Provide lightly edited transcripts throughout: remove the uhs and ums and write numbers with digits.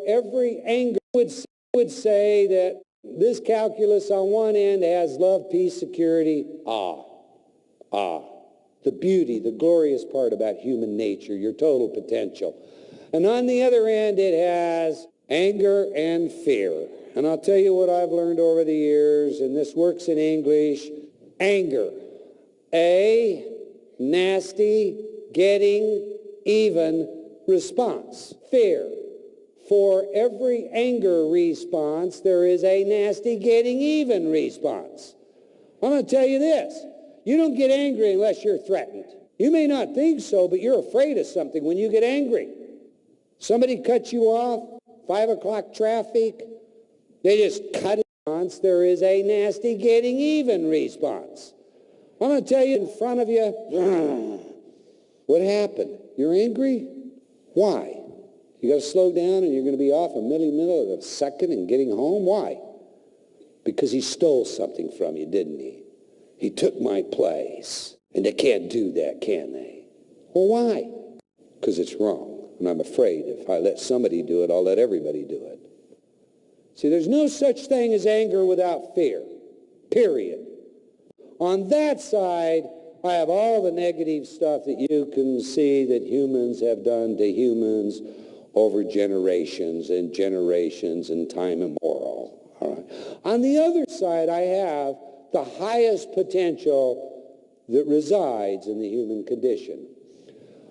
every anger would say that this calculus on one end has love, peace, security. The beauty, the glorious part about human nature, your total potential. And on the other end, it has anger and fear. And I'll tell you what I've learned over the years, and this works in English. Anger, a nasty, getting even response. Fear, for every anger response, there is a nasty, getting even response. I'm going to tell you this. You don't get angry unless you're threatened. You may not think so, but you're afraid of something when you get angry. Somebody cuts you off, 5 o'clock traffic, they just cut it. There is a nasty, getting even response. I'm going to tell you in front of you, what happened? You're angry? Why? You got to slow down and you're going to be off a middle of a second and getting home? Why? Because he stole something from you, didn't he? He took my place. And they can't do that, can they? Well, why? Because it's wrong. And I'm afraid if I let somebody do it, I'll let everybody do it. See, there's no such thing as anger without fear, period. On that side, I have all the negative stuff that you can see that humans have done to humans over generations and generations and time immemorial. All right. On the other side, I have the highest potential that resides in the human condition.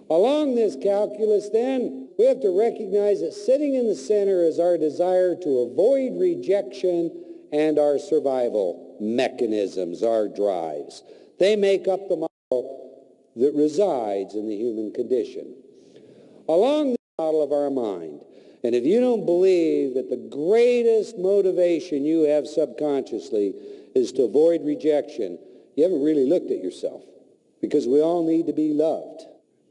Along this calculus, then, we have to recognize that sitting in the center is our desire to avoid rejection and our survival mechanisms, our drives. They make up the model that resides in the human condition. Along the model of our mind, and if you don't believe that the greatest motivation you have subconsciously is to avoid rejection, you haven't really looked at yourself, because we all need to be loved.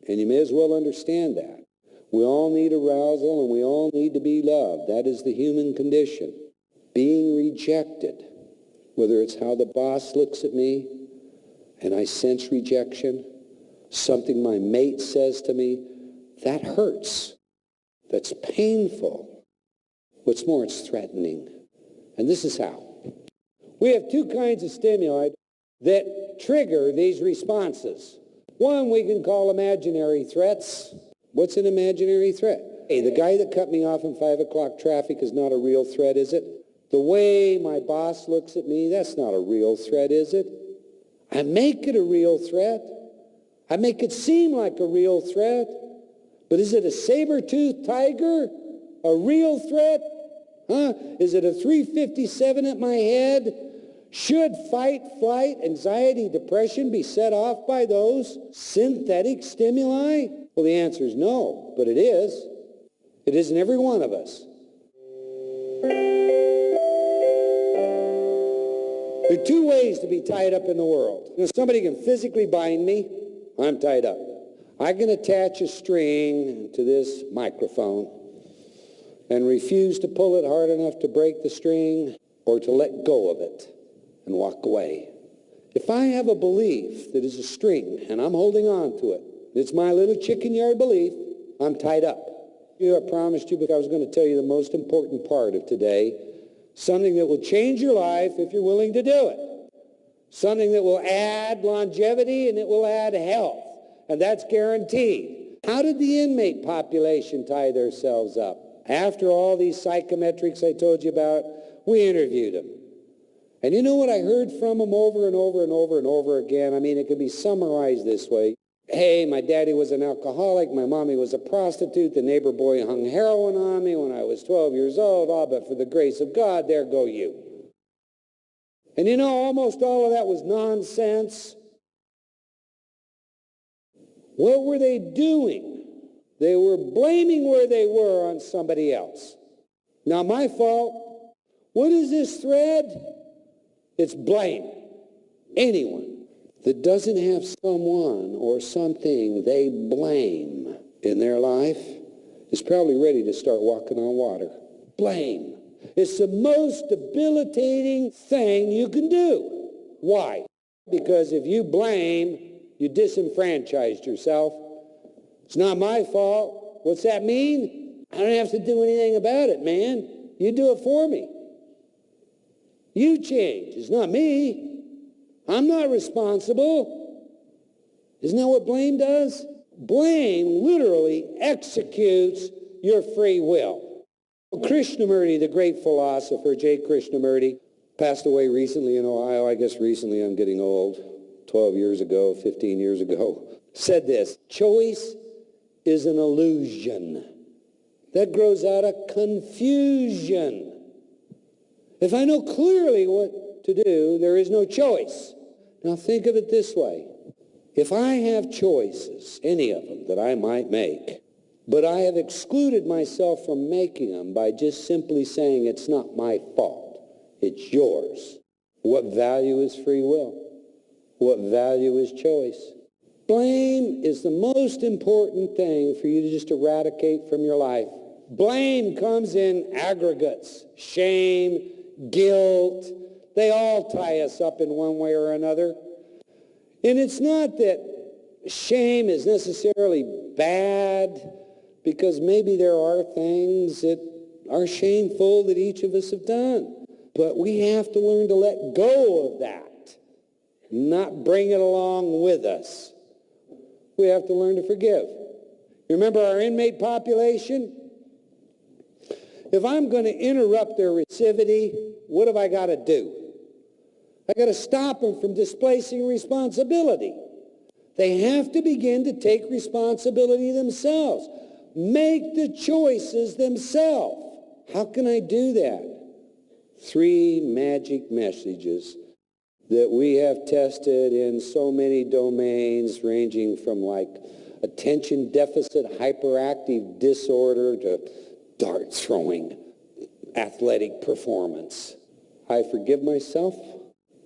And you may as well understand that. We all need arousal and we all need to be loved. That is the human condition. Being rejected, whether it's how the boss looks at me and I sense rejection, something my mate says to me, that hurts. That's painful. What's more, it's threatening. And this is how. We have two kinds of stimuli that trigger these responses. One we can call imaginary threats. What's an imaginary threat? Hey, the guy that cut me off in 5 o'clock traffic is not a real threat, is it? The way my boss looks at me, that's not a real threat, is it? I make it a real threat. I make it seem like a real threat. But is it a saber-toothed tiger? A real threat? Is it a 357 at my head? Should fight, flight, anxiety, depression be set off by those synthetic stimuli? Well, the answer is no, but it is. It is in every one of us. There are two ways to be tied up in the world. Somebody can physically bind me. I'm tied up. I can attach a string to this microphone and refuse to pull it hard enough to break the string or to let go of it and walk away. If I have a belief that is a string and I'm holding on to it, it's my little chicken yard belief, I'm tied up. I promised you, but I was going to tell you the most important part of today, something that will change your life if you're willing to do it. Something that will add longevity and it will add health, and that's guaranteed. How did the inmate population tie themselves up? After all these psychometrics I told you about, we interviewed them. And you know what I heard from them over and over and over and over again? I mean, it could be summarized this way. Hey, my daddy was an alcoholic. My mommy was a prostitute. The neighbor boy hung heroin on me when I was 12 years old. Oh, but for the grace of God, there go you. And you know, almost all of that was nonsense. What were they doing? They were blaming where they were on somebody else. Not my fault. What is this thread? It's blame. Anyone that doesn't have someone or something they blame in their life is probably ready to start walking on water. Blame. It's the most debilitating thing you can do. Why? Because if you blame, you disenfranchised yourself. It's not my fault. What's that mean? I don't have to do anything about it, man. You do it for me. You change. It's not me. I'm not responsible. Isn't that what blame does? Blame literally executes your free will. Krishnamurti, the great philosopher, J. Krishnamurti, passed away recently in Ohio. I guess recently, I'm getting old. 12 years ago, 15 years ago, said this: choice is an illusion that grows out of confusion. If I know clearly what to do, there is no choice. Now think of it this way. If I have choices, any of them that I might make, but I have excluded myself from making them by just simply saying it's not my fault, it's yours, what value is free will? What value is choice? Blame is the most important thing for you to just eradicate from your life. Blame comes in aggregates. Shame, guilt, they all tie us up in one way or another. And it's not that shame is necessarily bad, because maybe there are things that are shameful that each of us have done. But we have to learn to let go of that, not bring it along with us. We have to learn to forgive. You remember our inmate population? If I'm going to interrupt their recidivity, what have I got to do? I got to stop them from displacing responsibility. They have to begin to take responsibility themselves. Make the choices themselves. How can I do that? 3 magic messages that we have tested in so many domains, ranging from like attention deficit hyperactive disorder to dart throwing, athletic performance. I forgive myself.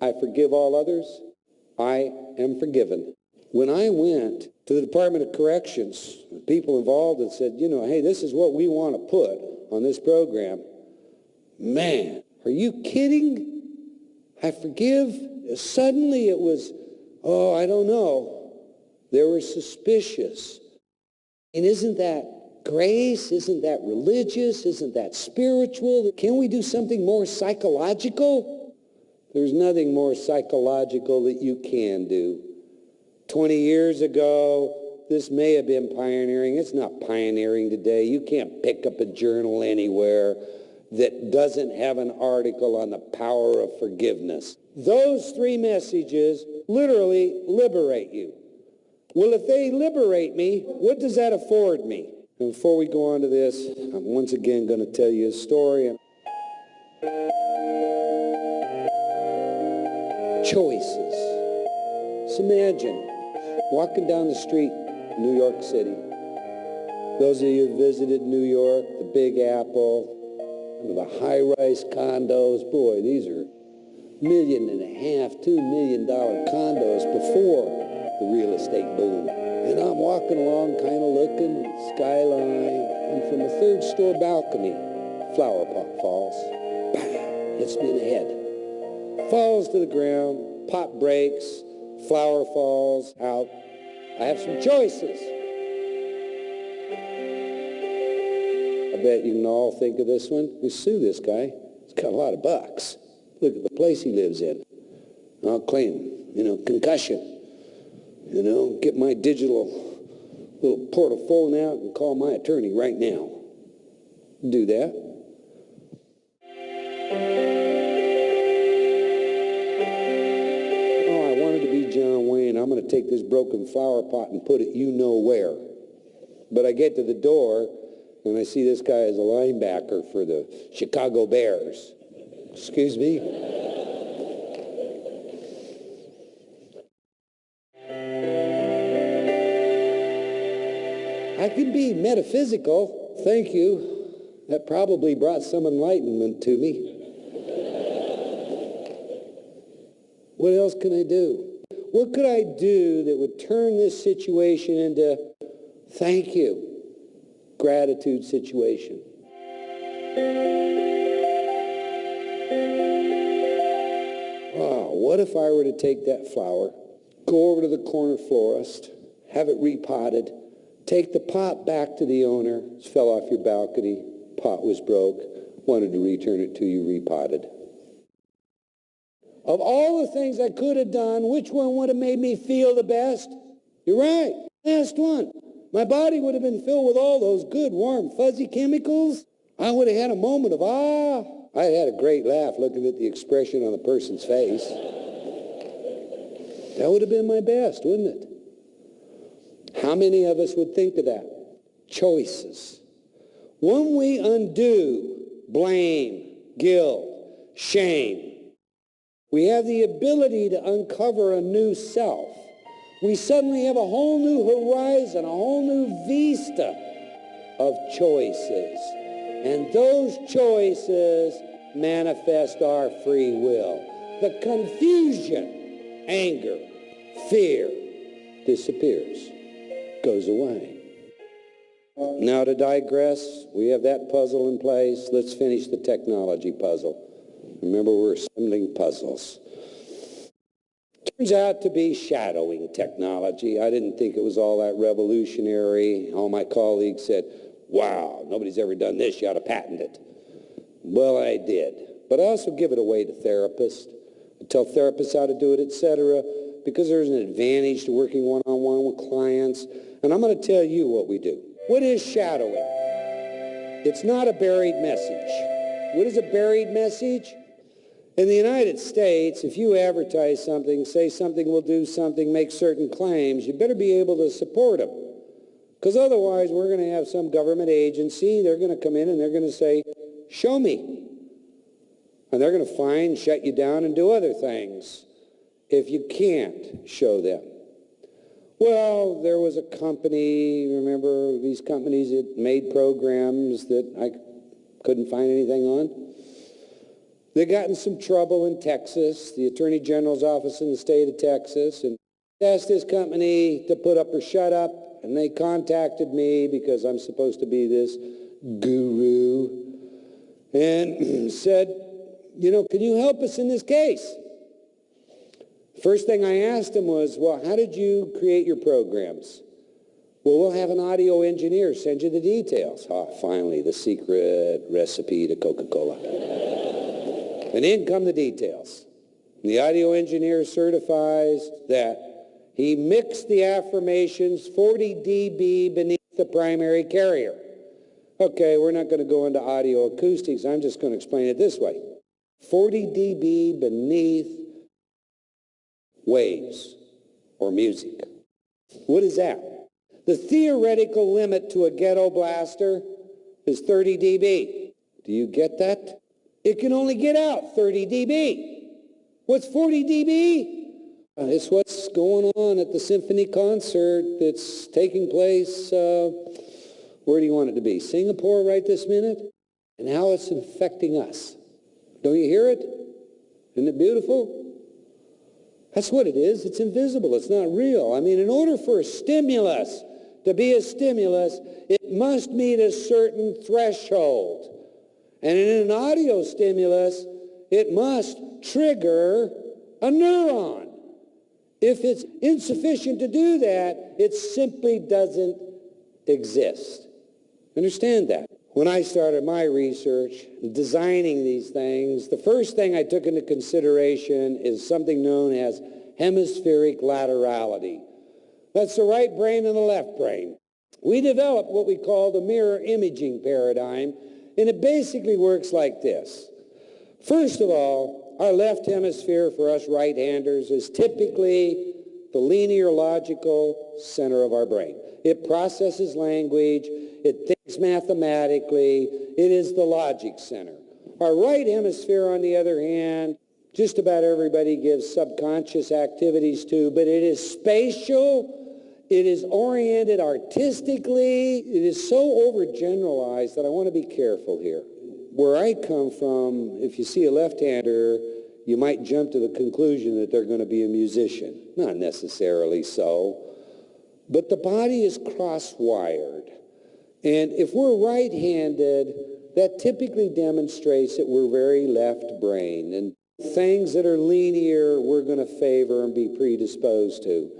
I forgive all others. I am forgiven. When I went to the Department of Corrections, people involved and said, you know, hey, this is what we want to put on this program. Man, are you kidding? I forgive. Suddenly it was, oh, I don't know. They were suspicious. And isn't that grace? Isn't that religious? Isn't that spiritual? Can we do something more psychological? There's nothing more psychological that you can do. 20 years ago, this may have been pioneering. It's not pioneering today. You can't pick up a journal anywhere that doesn't have an article on the power of forgiveness. Those 3 messages literally liberate you. Well, if they liberate me, what does that afford me? And before we go on to this, I'm once again going to tell you a story. Choices. So imagine walking down the street in New York City. Those of you who visited New York, the Big Apple, the high-rise condos, boy, these are $1.5 million, $2 million condos before the real estate boom. And I'm walking along, kind of looking, skyline, and from a 3rd-floor balcony, flower pot falls. Bam! Hits me in the head. Falls to the ground, pot breaks, flower falls out. I have some choices. I bet you can all think of this one. We sue this guy. He's got a lot of bucks. Look at the place he lives in. I'll claim, concussion. Get my digital little portfolio out and call my attorney right now. Do that. Oh, I wanted to be John Wayne. I'm going to take this broken flower pot and put it where. But I get to the door, and I see this guy as a linebacker for the Chicago Bears. Excuse me? I can be metaphysical. Thank you. That probably brought some enlightenment to me. What else can I do? What could I do that would turn this situation into thank you, gratitude situation? Wow, what if I were to take that flower, go over to the corner florist, have it repotted, Take the pot back to the owner. It fell off your balcony. Pot was broke. Wanted to return it to you, repotted. Of all the things I could have done, which one would have made me feel the best? You're right. Last one. My body would have been filled with all those good, warm, fuzzy chemicals. I would have had a moment of ah. I had a great laugh looking at the expression on the person's face. That would have been my best, wouldn't it? How many of us would think of that? Choices. When we undo blame, guilt, shame, we have the ability to uncover a new self. We suddenly have a whole new horizon, a whole new vista of choices. And those choices manifest our free will. The confusion, anger, fear disappears, goes away. Now to digress, we have that puzzle in place. Let's finish the technology puzzle. Remember, we're assembling puzzles. Turns out to be shadowing technology. I didn't think it was all that revolutionary. All my colleagues said, wow, nobody's ever done this, you ought to patent it. Well, I did. But I also give it away to therapists. I tell therapists how to do it, etc., because there's an advantage to working one-on-one with clients. And I'm going to tell you what we do. What is shadowing? It's not a buried message. What is a buried message? In the United States, if you advertise something, say something will do something, make certain claims, you better be able to support them. Because otherwise, we're going to have some government agency, they're going to come in and they're going to say, show me. And they're going to fine, shut you down, and do other things if you can't show them. Well, there was a company, remember these companies that made programs that I couldn't find anything on? They got in some trouble in Texas, the Attorney General's office in the state of Texas, and asked this company to put up or shut up, and they contacted me because I'm supposed to be this guru, and said, you know, can you help us in this case? First thing I asked him was, well, how did you create your programs? Well, we'll have an audio engineer send you the details. Oh, finally, the secret recipe to Coca-Cola. And in come the details. The audio engineer certifies that he mixed the affirmations 40 dB beneath the primary carrier. Okay, we're not going to go into audio acoustics. I'm just going to explain it this way. 40 dB beneath waves or music. What is that? The theoretical limit to a ghetto blaster is 30 dB. Do you get that? It can only get out 30 dB. What's 40 dB? It's what's going on at the symphony concert that's taking place, where do you want it to be? Singapore right this minute? And how it's affecting us. Don't you hear it? Isn't it beautiful? That's what it is. It's invisible. It's not real. I mean, in order for a stimulus to be a stimulus, it must meet a certain threshold. And in an audio stimulus, it must trigger a neuron. If it's insufficient to do that, it simply doesn't exist. Understand that. When I started my research, designing these things, the first thing I took into consideration is something known as hemispheric laterality. That's the right brain and the left brain. We developed what we call the mirror imaging paradigm, and it basically works like this. First of all, our left hemisphere for us right-handers is typically the linear logical center of our brain. It processes language, it thinks mathematically, it is the logic center. Our right hemisphere, on the other hand, just about everybody gives subconscious activities to, but it is spatial, it is oriented artistically, it is so overgeneralized that I want to be careful here. Where I come from, if you see a left-hander, you might jump to the conclusion that they're going to be a musician. Not necessarily so. But the body is cross-wired. And if we're right-handed, that typically demonstrates that we're very left-brained. And things that are linear, we're going to favor and be predisposed to.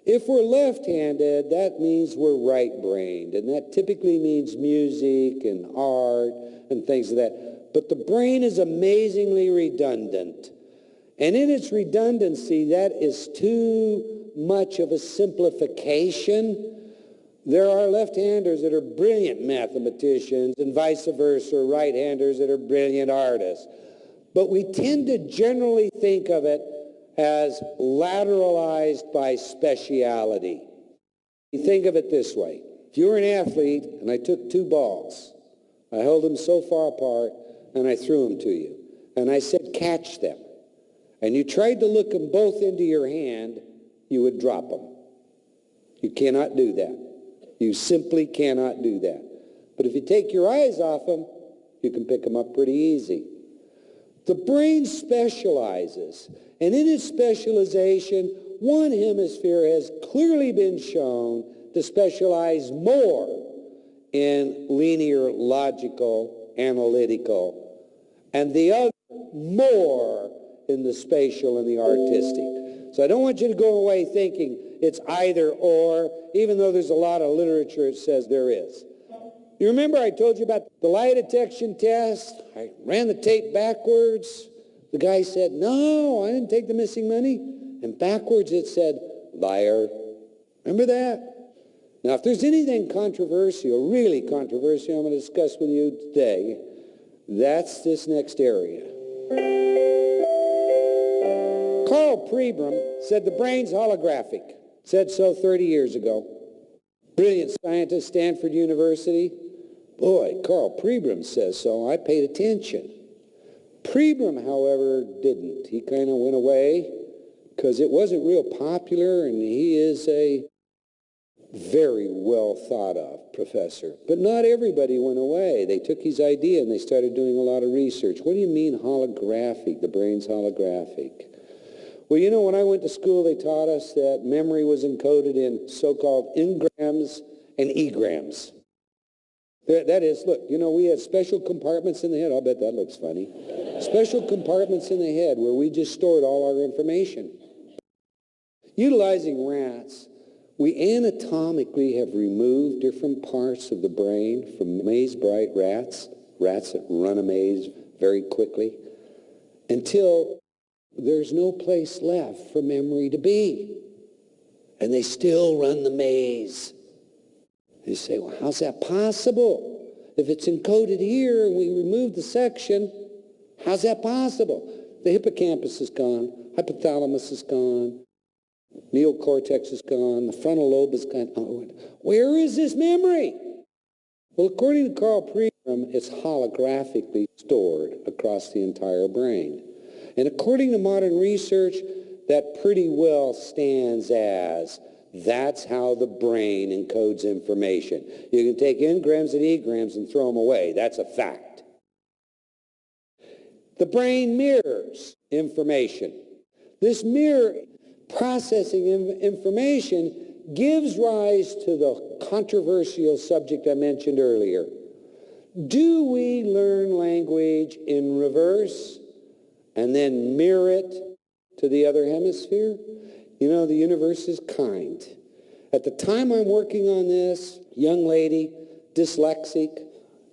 If we're left-handed, that means we're right-brained, and that typically means music and art and things like that. But the brain is amazingly redundant. And in its redundancy, that is too much of a simplification. There are left-handers that are brilliant mathematicians and vice versa, right-handers that are brilliant artists. But we tend to generally think of it as lateralized by speciality. You think of it this way. If you were an athlete and I took two balls, I held them so far apart and I threw them to you, and I said catch them, and you tried to look them both into your hand, you would drop them. You cannot do that. You simply cannot do that. But if you take your eyes off them, you can pick them up pretty easy. The brain specializes, and in its specialization, one hemisphere has clearly been shown to specialize more in linear, logical, analytical, and the other more in the spatial and the artistic. So I don't want you to go away thinking it's either or, even though there's a lot of literature that says there is. You remember I told you about the lie detection test? I ran the tape backwards. The guy said, no, I didn't take the missing money. And backwards it said, liar. Remember that? Now, if there's anything controversial, really controversial, I'm going to discuss with you today, that's this next area. Carl Pribram said the brain's holographic. Said so 30 years ago. Brilliant scientist, Stanford University. Boy, Carl Pribram says so. I paid attention. Pribram, however, didn't. He kind of went away because it wasn't real popular, and he is a very well thought of professor. But not everybody went away. They took his idea and they started doing a lot of research. What do you mean holographic? The brain's holographic. Well, you know, when I went to school, they taught us that memory was encoded in so-called engrams and egrams. That is, look, you know, we had special compartments in the head. I'll bet that looks funny. Special compartments in the head where we just stored all our information. Utilizing rats, we anatomically have removed different parts of the brain from maze-bright rats, rats that run a maze very quickly, until there's no place left for memory to be. And they still run the maze. You say, well, how's that possible? If it's encoded here and we remove the section, how's that possible? The hippocampus is gone, hypothalamus is gone, neocortex is gone, the frontal lobe is gone. Where is this memory? Well, according to Carl Pribram, it's holographically stored across the entire brain. And according to modern research, that pretty well stands as that's how the brain encodes information. You can take engrams and egrams and throw them away. That's a fact. The brain mirrors information. This mirror processing information gives rise to the controversial subject I mentioned earlier. Do we learn language in reverse and then mirror it to the other hemisphere? You know, the universe is kind. At the time I'm working on this, young lady, dyslexic,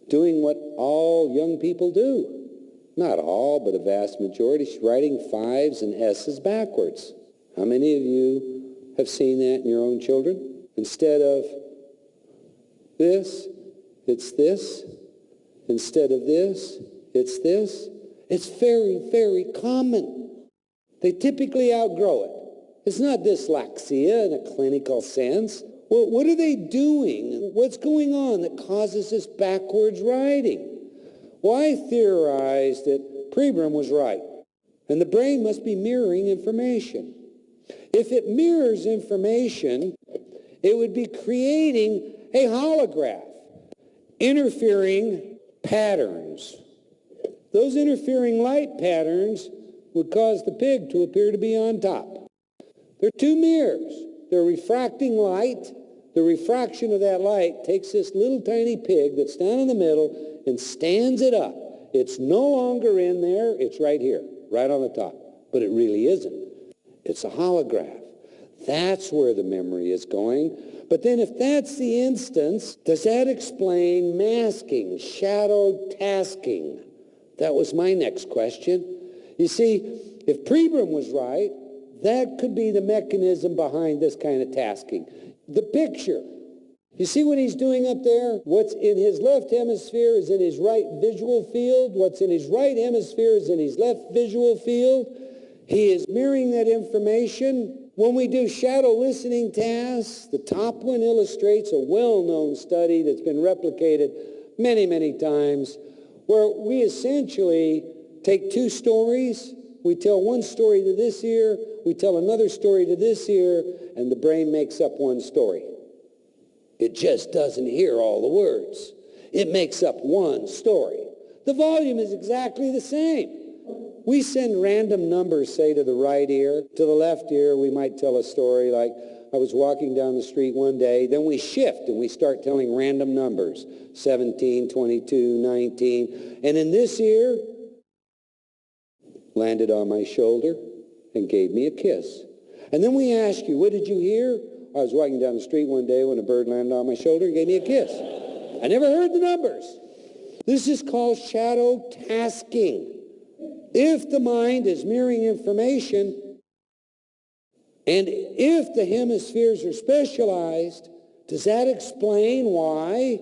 doing what all young people do. Not all, but a vast majority. She's writing 5s and S's backwards. How many of you have seen that in your own children? Instead of this, it's this. Instead of this, it's this. It's very, very common. They typically outgrow it. It's not dyslexia in a clinical sense. Well, what are they doing? What's going on that causes this backwards writing? Well, I theorized that Pribram was right, and the brain must be mirroring information. If it mirrors information, it would be creating a holograph, interfering patterns. Those interfering light patterns would cause the pig to appear to be on top. There are two mirrors. They're refracting light. The refraction of that light takes this little tiny pig that's down in the middle and stands it up. It's no longer in there. It's right here, right on the top. But it really isn't. It's a holograph. That's where the memory is going. But then if that's the instance, does that explain masking, shadow tasking? That was my next question. You see, if Pribram was right, that could be the mechanism behind this kind of tasking. The picture. You see what he's doing up there? What's in his left hemisphere is in his right visual field. What's in his right hemisphere is in his left visual field. He is mirroring that information. When we do shadow listening tasks, the top one illustrates a well-known study that's been replicated many, many times, where we essentially take two stories. We tell one story to this ear, we tell another story to this ear, and the brain makes up one story. It just doesn't hear all the words. It makes up one story. The volume is exactly the same. We send random numbers, say, to the right ear. To the left ear, we might tell a story like, I was walking down the street one day. Then we shift and we start telling random numbers, 17, 22, 19. And in this ear, landed on my shoulder and gave me a kiss. And then we ask you, what did you hear? I was walking down the street one day when a bird landed on my shoulder and gave me a kiss. I never heard the numbers. This is called shadow tasking. If the mind is mirroring information, and if the hemispheres are specialized, does that explain why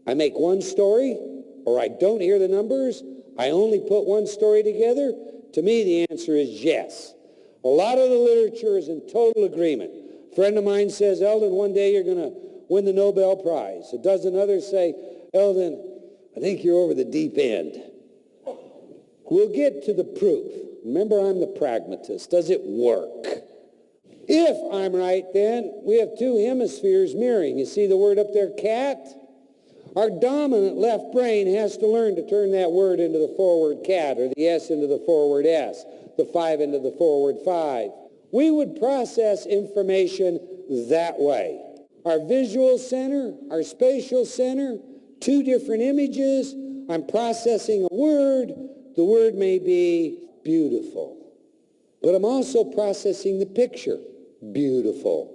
I make one story, or I don't hear the numbers, I only put one story together? To me, the answer is yes. A lot of the literature is in total agreement. A friend of mine says, Eldon, one day you're going to win the Nobel Prize. A dozen others say, Eldon, I think you're over the deep end. We'll get to the proof. Remember, I'm the pragmatist. Does it work? If I'm right, then we have two hemispheres mirroring. You see the word up there, cat? Our dominant left brain has to learn to turn that word into the forward cat, or the S into the forward S, the 5 into the forward 5. We would process information that way. Our visual center, our spatial center, two different images. I'm processing a word. The word may be beautiful, but I'm also processing the picture, beautiful.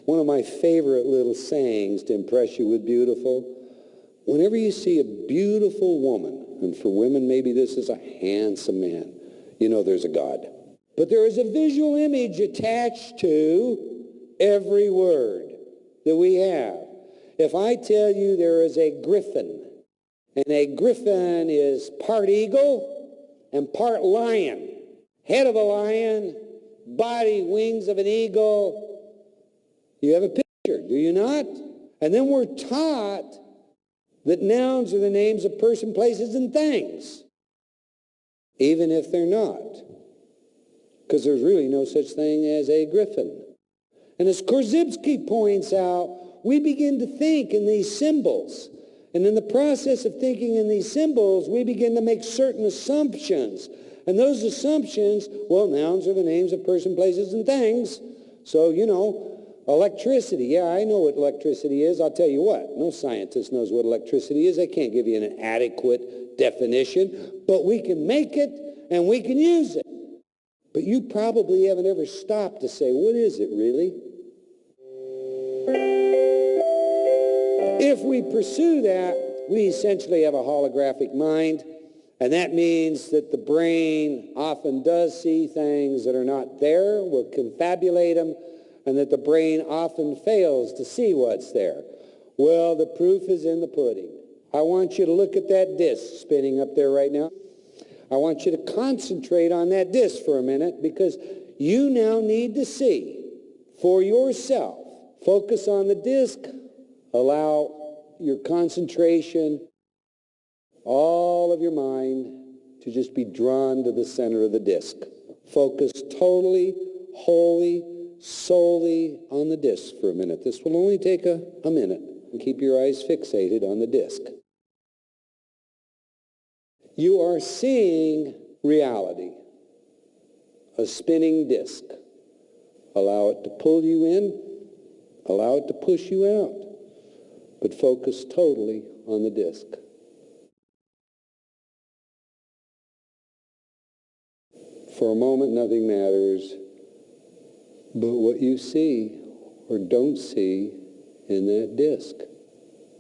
One of my favorite little sayings to impress you with beautiful, whenever you see a beautiful woman, and for women maybe this is a handsome man, you know there's a God. But there is a visual image attached to every word that we have. If I tell you there is a griffin, and a griffin is part eagle and part lion. Head of a lion, body, wings of an eagle. You have a picture, do you not? And then we're taught that nouns are the names of person, places, and things, even if they're not. Because there's really no such thing as a griffin. And as Korzybski points out, we begin to think in these symbols. And in the process of thinking in these symbols, we begin to make certain assumptions. And those assumptions, well, nouns are the names of person, places, and things. So, you know, electricity. Yeah, I know what electricity is. I'll tell you what, no scientist knows what electricity is. They can't give you an adequate definition. But we can make it, and we can use it. But you probably haven't ever stopped to say, what is it really? If we pursue that, we essentially have a holographic mind, and that means that the brain often does see things that are not there, will confabulate them, and that the brain often fails to see what's there. Well, the proof is in the pudding. I want you to look at that disc spinning up there right now. I want you to concentrate on that disc for a minute, because you now need to see for yourself. Focus on the disc. Allow your concentration, all of your mind, to just be drawn to the center of the disc. Focus totally, wholly, solely on the disc for a minute. This will only take a minute. And keep your eyes fixated on the disc. You are seeing reality, a spinning disc. Allow it to pull you in, allow it to push you out. But focus totally on the disc. For a moment, nothing matters but what you see or don't see in that disc.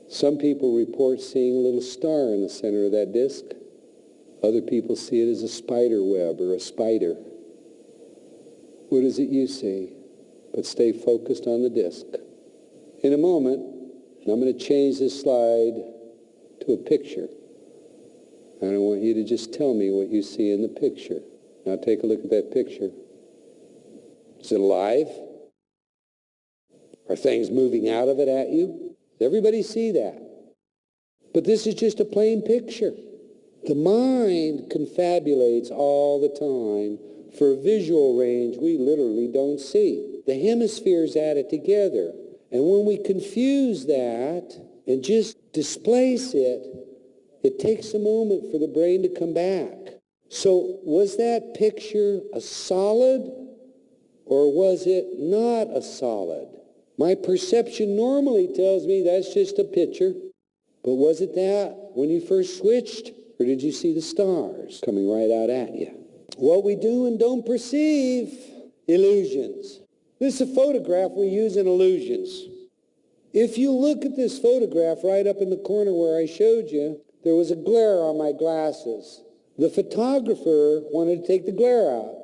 Some people report seeing a little star in the center of that disc. Other people see it as a spider web or a spider. What is it you see? But stay focused on the disc. In a moment, I'm going to change this slide to a picture. And I want you to just tell me what you see in the picture. Now take a look at that picture. Is it alive? Are things moving out of it at you? Does everybody see that? But this is just a plain picture. The mind confabulates all the time for a visual range we literally don't see. The hemispheres add it together. And when we confuse that and just displace it, it takes a moment for the brain to come back. So was that picture a solid or was it not a solid? My perception normally tells me that's just a picture. But was it that when you first switched? Or did you see the stars coming right out at you? What we do and don't perceive, illusions. This is a photograph we use in illusions. If you look at this photograph right up in the corner where I showed you, there was a glare on my glasses. The photographer wanted to take the glare out,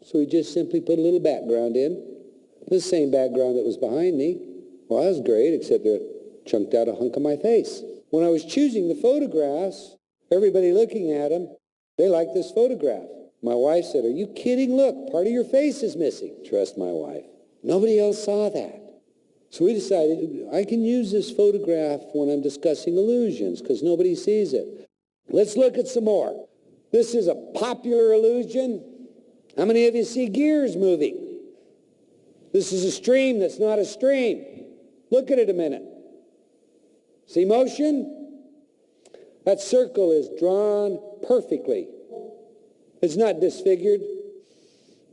so he just simply put a little background in, the same background that was behind me. Well, that was great, except it chunked out a hunk of my face. When I was choosing the photographs, everybody looking at them, they liked this photograph. My wife said, "Are you kidding? Look, part of your face is missing." Trust my wife. Nobody else saw that. So we decided I can use this photograph when I'm discussing illusions because nobody sees it. Let's look at some more. This is a popular illusion. How many of you see gears moving? This is a stream that's not a stream. Look at it a minute. See motion? That circle is drawn perfectly. It's not disfigured.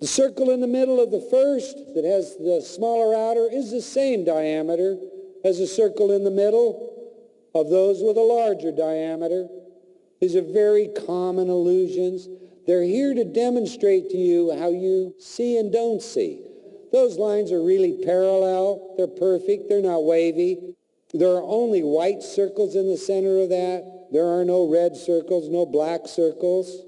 The circle in the middle of the first that has the smaller outer is the same diameter as the circle in the middle of those with a larger diameter. These are very common illusions. They're here to demonstrate to you how you see and don't see. Those lines are really parallel. They're perfect. They're not wavy. There are only white circles in the center of that. There are no red circles, no black circles.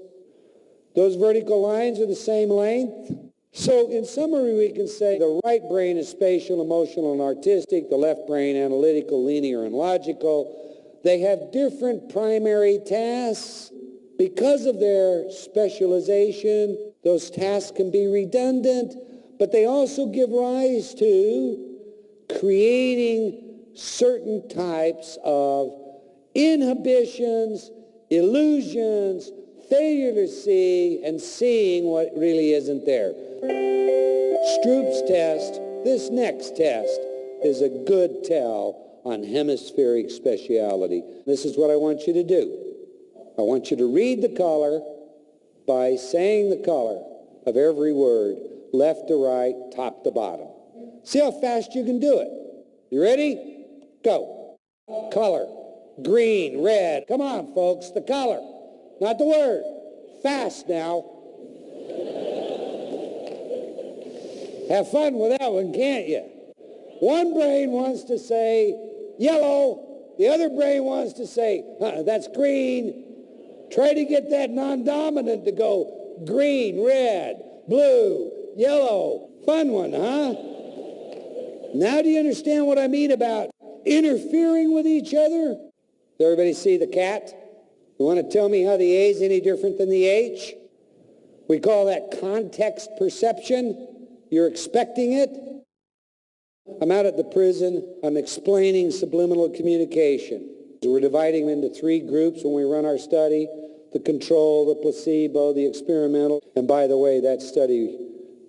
Those vertical lines are the same length. So in summary, we can say the right brain is spatial, emotional, and artistic. The left brain, analytical, linear, and logical. They have different primary tasks. Because of their specialization, those tasks can be redundant, but they also give rise to creating certain types of inhibitions, illusions, failure to see, and seeing what really isn't there. Stroop's test, this next test, is a good tell on hemispheric speciality. This is what I want you to do. I want you to read the color by saying the color of every word, left to right, top to bottom. See how fast you can do it. You ready? Go. Color. Green, red. Come on, folks, the color. Not the word. Fast now. Have fun with that one, can't you? One brain wants to say yellow. The other brain wants to say, that's green. Try to get that non-dominant to go green, red, blue, yellow. Fun one, huh? Now do you understand what I mean about interfering with each other? Does everybody see the cat? You want to tell me how the A is any different than the H? We call that context perception. You're expecting it. I'm out at the prison. I'm explaining subliminal communication. We're dividing them into three groups when we run our study: the control, the placebo, the experimental. And by the way, that study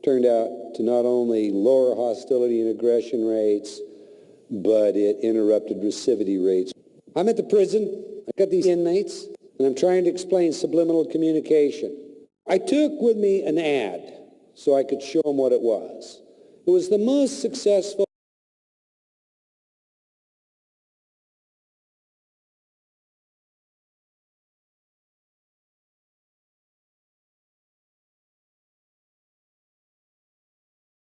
turned out to not only lower hostility and aggression rates, but it interrupted recidivity rates. I'm at the prison. I've got these inmates, and I'm trying to explain subliminal communication. I took with me an ad so I could show them what it was. It was the most successful